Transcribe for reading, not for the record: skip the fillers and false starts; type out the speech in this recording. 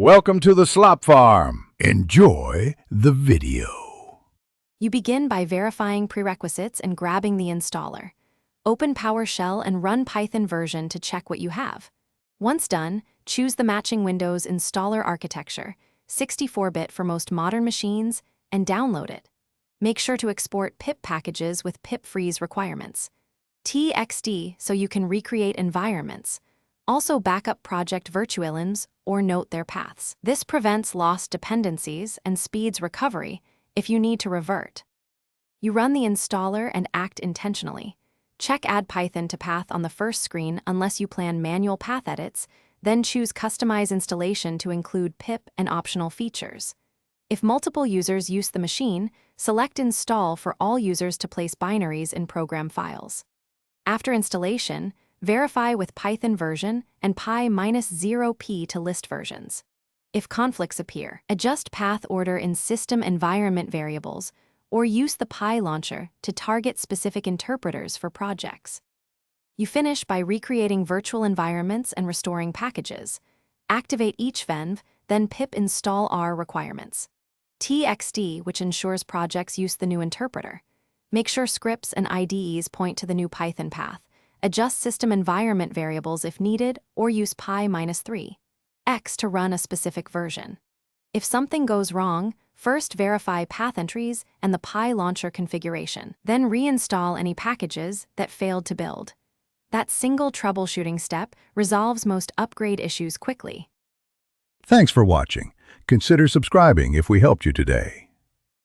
Welcome to the slop farm. Enjoy the video. You begin by verifying prerequisites and grabbing the installer. Open PowerShell and run Python version to check what you have. Once done, choose the matching Windows installer architecture, 64-bit for most modern machines, and download it. Make sure to export pip packages with pip freeze requirements. TXT so you can recreate environments. Also backup project virtualins or note their paths. This prevents lost dependencies and speeds recovery if you need to revert. You run the installer and act intentionally. Check Add Python to Path on the first screen unless you plan manual path edits, then choose Customize Installation to include pip and optional features. If multiple users use the machine, select Install for all users to place binaries in program files. After installation, verify with Python version and pi-0p to list versions. If conflicts appear, adjust path order in system environment variables or use the Pi launcher to target specific interpreters for projects. You finish by recreating virtual environments and restoring packages. Activate each venv, then pip install R requirements. TXT, which ensures projects use the new interpreter. Make sure scripts and IDEs point to the new Python path. Adjust system environment variables if needed, or use pi-3 x to run a specific version. If something goes wrong, first verify path entries and the Pi launcher configuration, then reinstall any packages that failed to build. That single troubleshooting step resolves most upgrade issues quickly. Thanks for watching. Consider subscribing if we helped you today.